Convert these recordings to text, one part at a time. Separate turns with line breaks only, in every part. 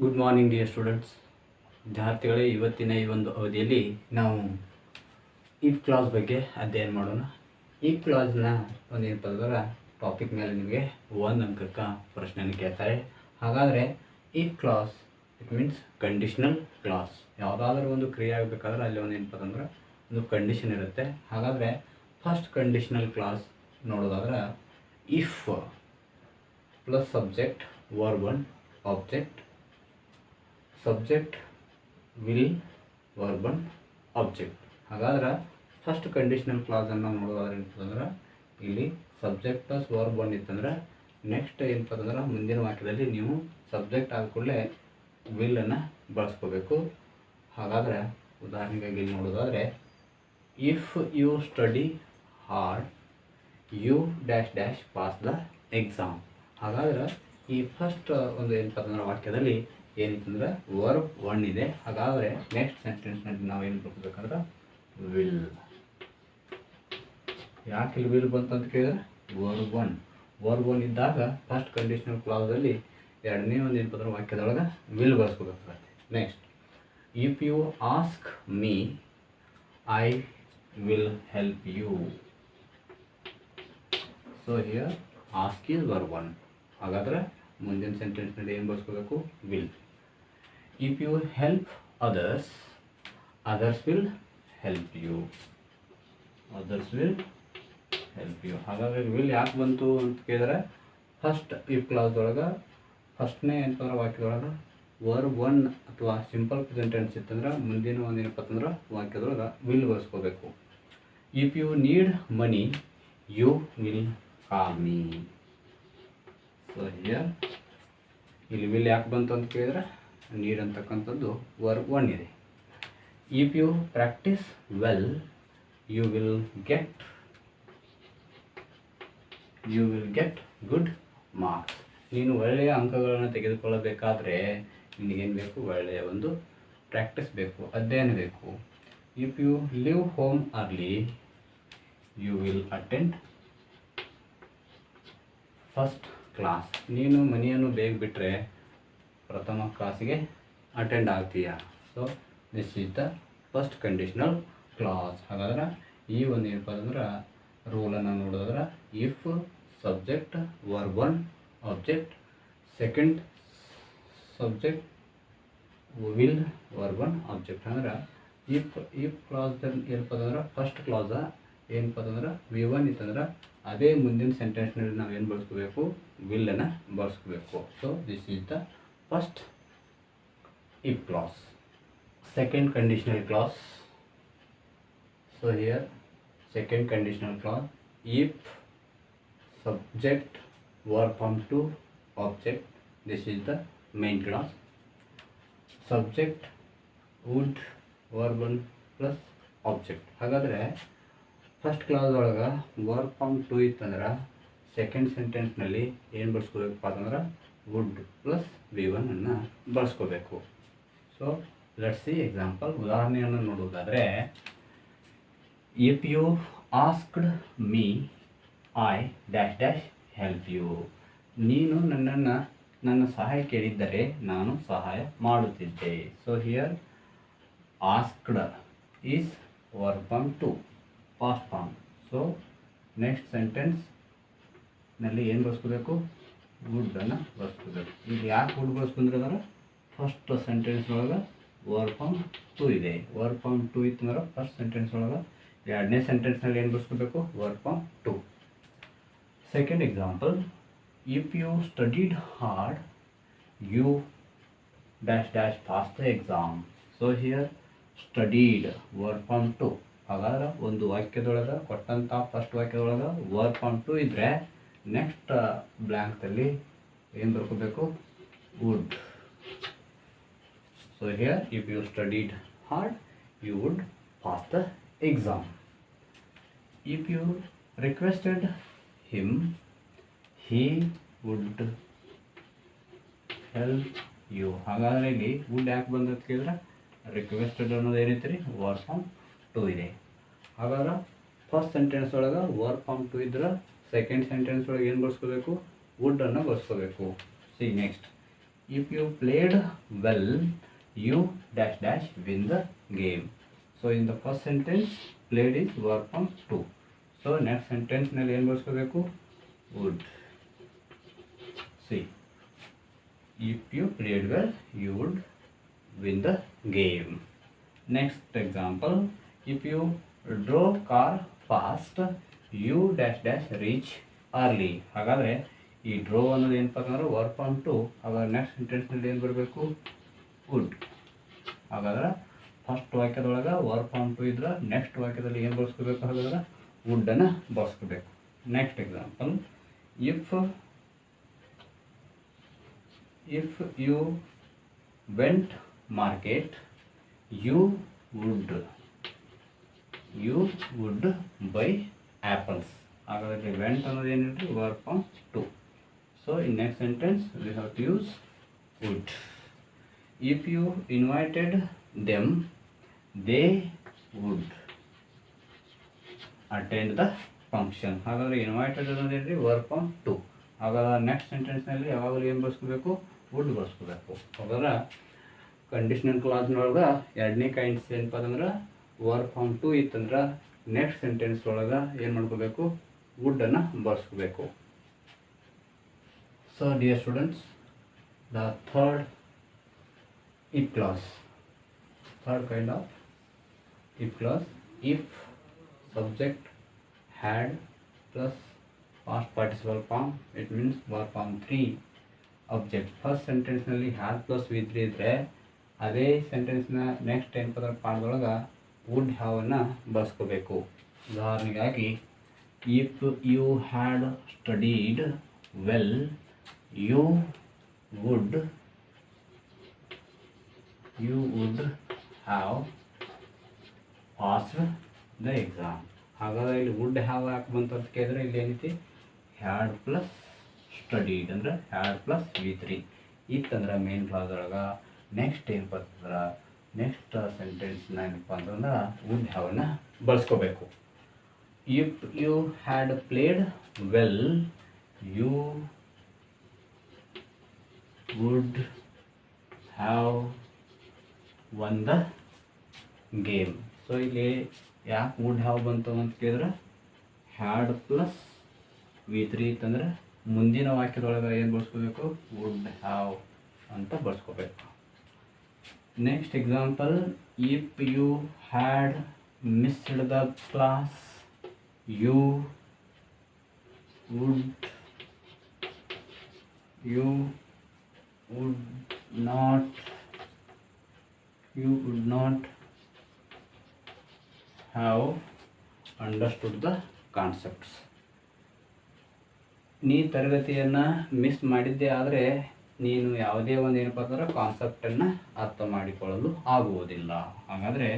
Good morning dear students. ವಿದ್ಯಾರ್ಥಿಗಳೇ, ಇವತ್ತಿನ ಈ ಒಂದು ಅವಧಿಯಲ್ಲಿ ನಾವು ಇಫ್ ಕ್ಲಾಸ್ ಬಗ್ಗೆ ಅಧ್ಯಯನ ಮಾಡೋಣ. ಇಫ್ ಕ್ಲಾಸ್ನ ಒಂದೇನಪ್ಪ ಅಂದ್ರೆ ಟಾಪಿಕ್ ಮೇಲೆ ನಿಮಗೆ 1 ಅಂಕಕ್ಕೆ ಪ್ರಶ್ನೆಯನ್ನು ಕೇಳ್ತಾರೆ. ಹಾಗಾದರೆ if clause it means conditional class. ಯಾವುದಾದ್ರೂ ಒಂದು ಕ್ರಿಯೆ ಆಗಬೇಕಾದ್ರೆ ಅಲ್ಲಿ ಒಂದೇನಪ್ಪ ಅಂದ್ರೆ ಒಂದು ಕಂಡೀಷನ್ ಇರುತ್ತೆ. ಹಾಗಾದರೆ ಫಸ್ಟ್ ಕಂಡೀಷ್ನಲ್ ಕ್ಲಾಸ್ ನೋಡೋದಾದ್ರೆ if plus subject verb 1 object subject will verb 1 object. ಹಾಗಾದ್ರೆ ಫಸ್ಟ್ ಕಂಡೀಷ್ನಲ್ ಕ್ಲಾಸನ್ನು ನೋಡೋದಾದ್ರೆ ಏನಂತಂದ್ರೆ ಇಲ್ಲಿ ಸಬ್ಜೆಕ್ಟ್ ಪ್ಲಸ್ ವರ್ಬ್ 1 ಇತ್ತಂದ್ರೆ ನೆಕ್ಸ್ಟ್ ಏನಪ್ಪ ಅಂದ್ರೆ ಮುಂದಿನ ವಾಕ್ಯದಲ್ಲಿ ನೀವು ಸಬ್ಜೆಕ್ಟ್ ಆದ ಕೂಡಲೇ ವಿಲ್ಲನ್ನು ಬಳಸ್ಕೋಬೇಕು. ಹಾಗಾದರೆ ಉದಾಹರಣೆಗಾಗಿ ಇಲ್ಲಿ ನೋಡೋದಾದರೆ if you study hard you dash dash pass the exam. ಹಾಗಾದ್ರೆ ಈ ಫಸ್ಟ್ ಒಂದು ಏನಪ್ಪ ಅಂದ್ರೆ ವಾಕ್ಯದಲ್ಲಿ ಏನಿತ್ತಂದ್ರೆ ವರ್ಬ್ 1 ಇದೆ. ಹಾಗಾದರೆ ನೆಕ್ಸ್ಟ್ ಸೆಂಟೆನ್ಸ್ನಲ್ಲಿ ನಾವು ಏನು ಬರ್ಕೋಬೇಕಂದ್ರೆ ವಿಲ್. ಯಾಕೆ ಇಲ್ಲಿ ವಿಲ್ ಬಂತಂತ ಕೇಳಿದ್ರೆ ವರ್ಬ್ 1 ಇದ್ದಾಗ ಫಸ್ಟ್ ಕಂಡೀಷನಲ್ ಕ್ಲಾಸಲ್ಲಿ ಎರಡನೇ ಒಂದು ಏನಪ್ಪ ಅಂದ್ರೆ ವಾಕ್ಯದೊಳಗೆ ವಿಲ್ ಬಳಸ್ಕೋಬೇಕಾಗತ್ತೆ. Next if you ask me I will help you. So here ask is verb 1. ಹಾಗಾದರೆ ಮುಂದಿನ ಸೆಂಟೆನ್ಸ್ನಲ್ಲಿ ಏನು ಬಳಸ್ಕೋಬೇಕು? Will. If you help others others will help you. ಹಾಗಾದರೆ ವಿಲ್ ಯಾಕೆ ಬಂತು ಅಂತ ಕೇಳಿದ್ರೆ ಫಸ್ಟ್ ಇಫ್ ಕ್ಲಾಸ್ದೊಳಗೆ ಫಸ್ಟ್ನೇ ಏನಪ್ಪ ವಾಕ್ಯದೊಳಗೆ ವರ್ಬ್ 1 ಅಥವಾ ಸಿಂಪಲ್ ಪ್ರೆಸೆಂಟ್ ಟೆನ್ಸ್ ಇತ್ತಂದ್ರೆ ಮುಂದಿನ ಒಂದು ಏನಪ್ಪ ಅಂದ್ರೆ ವಾಕ್ಯದೊಳಗೆ ವಿಲ್ ಬಳಸ್ಕೋಬೇಕು. If you need money you will call me. So here ಇಲ್ಲಿ ವಿಲ್ ಯಾಕೆ ಬಂತು ಅಂತ ಕೇಳಿದ್ರೆ ನೀಡ್ ಅಂತಕ್ಕಂಥದ್ದು ವರ್ಬ್ 1 ಇದೆ. If you practice well you will get good marks. ನೀನು ಒಳ್ಳೆಯ ಅಂಕಗಳನ್ನು ತೆಗೆದುಕೊಳ್ಳಬೇಕಾದ್ರೆ ನಿನಗೇನು ಬೇಕು? ಒಳ್ಳೆಯ ಒಂದು ಪ್ರಾಕ್ಟೀಸ್ ಬೇಕು, ಅಧ್ಯಯನ ಬೇಕು. If you leave home early you will attend first class. ನೀನು ಮನೆಯನ್ನು ಬೇಗ ಬಿಟ್ಟರೆ ಪ್ರಥಮ ಕ್ಲಾಸಿಗೆ ಅಟೆಂಡ್ ಆಗ್ತೀಯಾ. So this is the first conditional class. ಹಾಗಾದ್ರೆ ಈ ಒಂದು ಏನಪ್ಪ ಅಂದ್ರೆ ರೂಲನ್ನು ನೋಡೋದ್ರೆ if subject verb 1 object second subject will verb 1 object. ಅಂದ್ರೆ ಇಫ್ ಕ್ಲಾಸ್ದಲ್ಲಿ ಏನಪ್ಪ ಅಂದ್ರೆ ಫಸ್ಟ್ ಕ್ಲಾಸ ಏನಪ್ಪ ಅಂದ್ರೆ V1 ಇತ್ತಂದ್ರೆ ಅದೇ ಮುಂದಿನ ಸೆಂಟೆನ್ಸ್ನಲ್ಲಿ ನಾವು ಏನು ಬಳಸ್ಕೋಬೇಕು? ವಿಲ್ಲನ್ನು ಬಳಸ್ಕೋಬೇಕು. So this is the first if clause. Second conditional clause. So here second conditional clause if subject verb form 2 object. This is the main clause. Subject would verb 1 plus object. ಹಾಗಾದರೆ ಫಸ್ಟ್ ಕ್ಲಾಸ್ ಒಳಗೆ verb form 2 ಇತ್ತಂದ್ರೆ second ಸೆಂಟೆನ್ಸ್ನಲ್ಲಿ ಏನು ಬಳಸ್ಕೋಬೇಕಪ್ಪ ಅಂತಂದ್ರೆ wood plus V1 ಅನ್ನು ಬಳಸ್ಕೋಬೇಕು. So let's see example. ಉದಾಹರಣೆಯನ್ನು ನೋಡುವುದಾದರೆ if you asked me I dash dash help you. ನೀನು ನನ್ನ ಸಹಾಯ ಕೇಳಿದ್ದರೆ ನಾನು ಸಹಾಯ ಮಾಡುತ್ತಿದ್ದೆ. So here asked is verb form 2 past form. So next sentence ಏನು ಬಳಸ್ಕೋಬೇಕು? ವುಡ್ಡನ್ನು ಬಳಸ್ಕೋಬೇಕು. ಈಗ ಯಾಕೆ ವುಡ್ ಬಳಸ್ಕೊಂಡ್ರೆ ಅಂದ್ರೆ ಫಸ್ಟ್ ಸೆಂಟೆನ್ಸ್ ಒಳಗೆ ವರ್ಬ್ ಫಾರ್ಮ್ 2 ಇದೆ. ವರ್ಬ್ ಫಾರ್ಮ್ 2 ಇತ್ತಂದ್ರೆ ಫಸ್ಟ್ ಸೆಂಟೆನ್ಸ್ ಒಳಗೆ ಎರಡನೇ ಸೆಂಟೆನ್ಸ್ನಲ್ಲಿ ಏನು ಬಳಸ್ಕೋಬೇಕು? Verb form 2. Second example if you studied hard you dash dash pass the exam. So here studied verb form 2. ಹಾಗಾದ್ರೆ ಒಂದು ವಾಕ್ಯದೊಳಗೆ ಕೊಟ್ಟಂಥ ಫಸ್ಟ್ ವಾಕ್ಯದೊಳಗೆ ವರ್ಬ್ ಫಾರ್ಮ್ 2 ಇದ್ದರೆ ನೆಕ್ಸ್ಟ್ ಬ್ಲ್ಯಾಂಕ್ದಲ್ಲಿ ಏನು ಬರ್ಕೋಬೇಕು? Would. So here if you studied hard you would pass the exam. If you requested him he would help you. ಹಾಗಾದರೆ ಇಲ್ಲಿ wood ಯಾಕೆ ಬಂದದ್ದು ಕೇಳಿದ್ರೆ ರಿಕ್ವೆಸ್ಟೆಡ್ ಅನ್ನೋದು ಏನೈತೆ ರೀ? ವರ್ಬ್ ಫಾರ್ಮ್ 2 ಇದೆ. ಹಾಗಾದ್ರೆ ಫಸ್ಟ್ ಸೆಂಟೆನ್ಸ್ ಒಳಗೆ ವರ್ಬ್ ಫಾರ್ಮ್ 2 ಇದ್ರೆ ಸೆಕೆಂಡ್ ಸೆಂಟೆನ್ಸ್ ಒಳಗೆ ಏನು ಬಳಸ್ಕೋಬೇಕು? ವುಡ್ಡನ್ನು ಬಳಸ್ಕೋಬೇಕು. See next If you played well, you dash dash win the game. So in the first sentence, played is verb form 2. So next sentence ನಲ್ಲಿ ಏನು ಬಳಸ್ಕೋಬೇಕು? would. See, if you played well, you would win the game. Next example, if you drove car fast, you dash dash reach early. ಹಾಗಾದರೆ ಈ ಡ್ರೋ ಅನ್ನೋದು ಏನಪ್ಪ ಅಂತಂದ್ರೆ work form 2. ಹಾಗಾದ್ರೆ next sentence ಏನು ಬರಬೇಕು? ವುಡ್. ಹಾಗಾದ್ರೆ ಫಸ್ಟ್ ವಾಕ್ಯದೊಳಗೆ ವರ್ಕ್ ಫಾರ್ಮ್ 2 ಇದ್ರೆ ನೆಕ್ಸ್ಟ್ ವಾಕ್ಯದಲ್ಲಿ ಏನು ಬಳಸ್ಕೋಬೇಕು? ಹಾಗಾದ್ರೆ ವುಡ್ಡನ್ನು ಬಳಸ್ಕೋಬೇಕು. Next example, if you went market, you would buy apples. ಹಾಗಾದರೆ ವೆಂಟ್ ಅನ್ನೋದು ಏನು ಹೇಳ್ರಿ? Work form 2. So in next sentence we have to use would. If you invited them, they would attend the function. ಹಾಗಾದರೆ invited ಅನ್ನೋದು ಏನು ರೀ? Work form 2. ಹಾಗಾದ್ರೆ next ಸೆಂಟೆನ್ಸ್ನಲ್ಲಿ ಯಾವಾಗಲೂ ಏನು ಬಳಸ್ಕೋಬೇಕು? ವುಡ್ ಬಳಸ್ಕೋಬೇಕು. ಹಾಗಾದ್ರೆ ಕಂಡೀಷನಲ್ ಕ್ಲಾಸ್ನೊಳಗೆ ಎರಡನೇ ಕೈಂಡ್ಸ್ ಏನಪ್ಪ ಅಂದ್ರೆ ವರ್ಕ್ ಫಾರ್ಮ್ 2 ಇತ್ತಂದ್ರೆ ನೆಕ್ಸ್ಟ್ ಸೆಂಟೆನ್ಸ್ ಒಳಗೆ ಏನು ಮಾಡ್ಕೋಬೇಕು? ವುಡ್ಡನ್ನು ಬಳಸ್ಕೋಬೇಕು. So dear students, the third if clause, third kind of if clause, if subject had plus past participle form, it means verb form 3. object first sentence ನಲ್ಲಿ had plus v3 ಇದ್ರೆ ಅದೇ sentence ನ next 10 ಪದ ಪಾಠದೊಳಗೆ would have ಅನ್ನು ಬಳಸ್ಕೋಬೇಕು. ಉದಾಹರಣೆಗಾಗಿ, if you had studied well, you would have passed the exam. ಹಾಗಾದ್ರೆ ಇಲ್ಲಿ would have ಯಾಕೆ ಬಂತು ಅಂತ ಕೇಳಿದ್ರೆ ಇಲ್ಲಿ ಏನೈತಿ? ಹ್ಯಾಡ್ ಪ್ಲಸ್ ಸ್ಟಡೀಡ್ ಅಂದ್ರೆ ಹ್ಯಾಡ್ ಪ್ಲಸ್ v3 ಇತ್ತಂದ್ರೆ ಮೇನ್ ಕ್ಲಾಸ್ ಒಳಗೆ ನೆಕ್ಸ್ಟ್ ಏನು ಬರ್ತಂದ್ರೆ ನೆಕ್ಸ್ಟ್ ಸೆಂಟೆನ್ಸ್ ಏನಪ್ಪ ಅಂತಂದ್ರೆ ವುಡ್ ಹ್ಯಾವನ್ನ ಬಳಸ್ಕೋಬೇಕು. If you had played well, you would have won the game. ಸೊ ಇಲ್ಲಿ ಯಾಕೆ ವುಡ್ ಹ್ಯಾವ್ ಬಂತು ಅಂತ ಕೇಳಿದ್ರೆ ಹ್ಯಾಡ್ ಪ್ಲಸ್ v3 ಇತ್ತಂದ್ರೆ ಮುಂದಿನ ವಾಕ್ಯದೊಳಗೆ ಏನು ಬಳಸ್ಕೋಬೇಕು? ವುಡ್ ಹ್ಯಾವ್ ಅಂತ ಬಳಸ್ಕೋಬೇಕು. Next example, if you had missed the class, you would not have understood the concepts. ನೀ ತರಗತಿಯನ್ನು ಮಿಸ್ ಮಾಡಿದ್ದೆ ಆದರೆ ನೀನು ಯಾವುದೇ ಒಂದು ಏನಪ್ಪ ಅಂದ್ರೆ ಕಾನ್ಸೆಪ್ಟನ್ನು ಅರ್ಥ ಮಾಡಿಕೊಳ್ಳಲು ಆಗುವುದಿಲ್ಲ. ಹಾಗಾದರೆ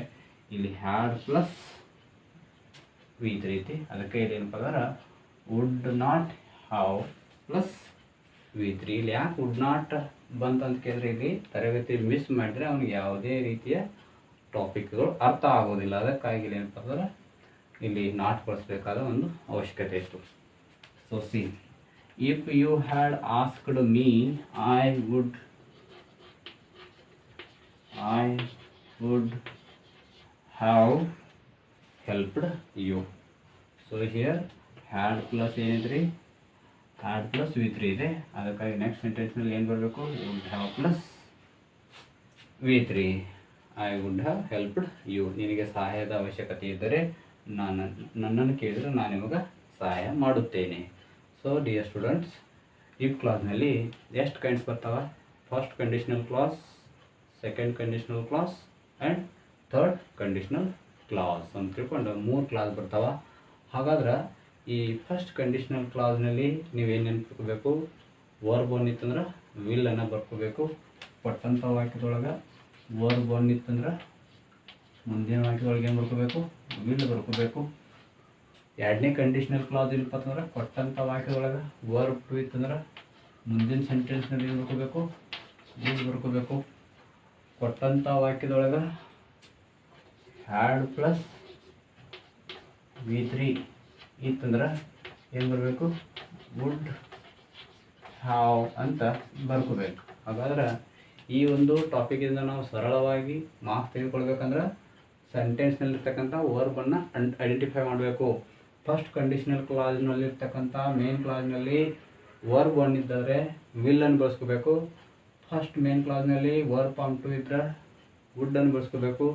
ಇಲ್ಲಿ ಹ್ಯಾಡ್ ಪ್ಲಸ್ v3 ಐತಿ, ಅದಕ್ಕೆ ಇಲ್ಲಿ ಏನಪ್ಪ ಅಂದ್ರೆ would not have plus v3. ಇಲ್ಲಿ ಯಾಕೆ ವುಡ್ ನಾಟ್ ಬಂತಂತ ಕೇಳಿದ್ರೆ ಇಲ್ಲಿ ತರಗತಿ ಮಿಸ್ ಮಾಡಿದರೆ ಅವನಿಗೆ ಯಾವುದೇ ರೀತಿಯ ಟಾಪಿಕ್ಗಳು ಅರ್ಥ ಆಗೋದಿಲ್ಲ. ಅದಕ್ಕಾಗಿ ಇಲ್ಲಿ ಏನಪ್ಪ ಅಂದ್ರೆ ಇಲ್ಲಿ ನಾಟ್ ಬಳಸಬೇಕಾದ ಒಂದು ಅವಶ್ಯಕತೆ ಇತ್ತು. So see, if you had asked me, I would have helped you. So here had plus ಏನಿದ್ರಿ? ಹ್ಯಾಡ್ ಪ್ಲಸ್ v3 ಇದೆ. ಅದಕ್ಕಾಗಿ ನೆಕ್ಸ್ಟ್ ಸೆಂಟೆನ್ಸ್ನಲ್ಲಿ ಏನು ಬರಬೇಕು? Would have plus v3. I would have helped you. ನಿನಗೆ ಸಹಾಯದ ಅವಶ್ಯಕತೆ ಇದ್ದರೆ ನನ್ನನ್ನು ಕೇಳಿದರೆ ನಾನು ನಿಮಗೆ ಸಹಾಯ ಮಾಡುತ್ತೇನೆ. ಸೊ ಡಿಯರ್ ಸ್ಟೂಡೆಂಟ್ಸ್, ಇಫ್ ಕ್ಲಾಸ್ನಲ್ಲಿ ಎಷ್ಟು ಕೈಂಡ್ಸ್ ಬರ್ತಾವೆ? First conditional class, second conditional class and third conditional class ಅಂತ ತಿಳ್ಕೊಂಡು 3 ಕ್ಲಾಸ್ ಬರ್ತಾವೆ. ಹಾಗಾದ್ರೆ ಈ ಫಸ್ಟ್ ಕಂಡೀಷನಲ್ ಕ್ಲಾಸ್ನಲ್ಲಿ ನೀವೇನು ನೆನ್ಪಿಟ್ಕೋಬೇಕು? ವರ್ಬ್ ಒನ್ ಇತ್ತಂದ್ರೆ ವಿಲ್ಲನ್ನು ಬರ್ಕೋಬೇಕು. ಕೊಟ್ಟಂಥ ವಾಕ್ಯದೊಳಗೆ ವರ್ಬ್ ಒನ್ ಇತ್ತಂದ್ರೆ ಮುಂದಿನ ವಾಕ್ಯದೊಳಗೆ ಏನು ಬರ್ಕೋಬೇಕು? ವಿಲ್ ಬರ್ಕೋಬೇಕು. ಎರಡನೇ ಕಂಡೀಷನಲ್ ಕ್ಲಾಸ್ ಇಲ್ಲಪ್ಪ ಅಂತಂದ್ರೆ ಕೊಟ್ಟಂಥ ವಾಕ್ಯದೊಳಗೆ ವರ್ಬ್ 2 ಇತ್ತಂದ್ರೆ ಮುಂದಿನ ಸೆಂಟೆನ್ಸ್ನಲ್ಲಿ ಏನು ಬರ್ಕೋಬೇಕು? ವಿಲ್ ಬರ್ಕೋಬೇಕು. ಕೊಟ್ಟಂಥ ವಾಕ್ಯದೊಳಗೆ ಹ್ಯಾಡ್ ಪ್ಲಸ್ v3 ಇತ್ತಂದ್ರೆ ಏನು ಬರಬೇಕು? ವುಡ್ ಹ್ಯಾವ್ ಅಂತ ಬರ್ಕೋಬೇಕು. ಹಾಗಾದ್ರೆ ಈ ಒಂದು ಟಾಪಿಕಿಂದ ನಾವು ಸರಳವಾಗಿ ಮಾರ್ಕ್ಸ್ ತೆಗೆದುಕೊಳ್ಬೇಕಂದ್ರೆ ಸೆಂಟೆನ್ಸ್ನಲ್ಲಿರ್ತಕ್ಕಂಥ ವರ್ಬನ್ನು ಐಡೆಂಟಿಫೈ ಮಾಡಬೇಕು. ಫಸ್ಟ್ ಕಂಡೀಷನಲ್ ಕ್ಲಾಸ್ನಲ್ಲಿರ್ತಕ್ಕಂಥ ಮೇನ್ ಕ್ಲಾಸ್ನಲ್ಲಿ ವರ್ಬ್ 1 ಇದ್ದರೆ ವಿಲ್ಲನ್ನು ಬಳಸ್ಕೋಬೇಕು. ಫಸ್ಟ್ ಮೇನ್ ಕ್ಲಾಸ್ನಲ್ಲಿ ವರ್ಬ್ ಫಾರ್ಮ್ 2 ಇದ್ದರೆ ವುಡ್ಡನ್ನು ಬಳಸ್ಕೋಬೇಕು.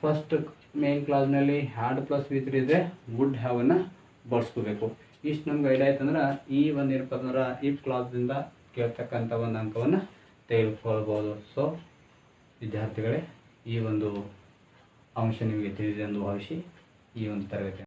ಫಸ್ಟ್ ಮೇನ್ ಕ್ಲಾಸ್ನಲ್ಲಿ ಹ್ಯಾಡ್ ಪ್ಲಸ್ ವಿ 3 ಇದ್ದರೆ ವುಡ್ ಹ್ಯಾವನ್ನು ಬಳಸ್ಕೋಬೇಕು. ಇಷ್ಟು ನಮ್ಗೆ ಐಡಿಯಾ ಆಯ್ತಂದ್ರೆ ಈ ಒಂದು ಏನಪ್ಪ ಅಂದ್ರೆ ಈ ಕ್ಲಾಸ್ದಿಂದ ಕೇಳ್ತಕ್ಕಂಥ ಒಂದು ಅಂಕವನ್ನು ತೆಗೆದುಕೊಳ್ಬೋದು. ಸೊ ವಿದ್ಯಾರ್ಥಿಗಳೇ, ಈ ಒಂದು ಅಂಶ ನಿಮಗೆ ತಿಳಿದಿದೆ ಎಂದು ಭಾವಿಸಿ ಈ ಒಂದು ತರಗತಿ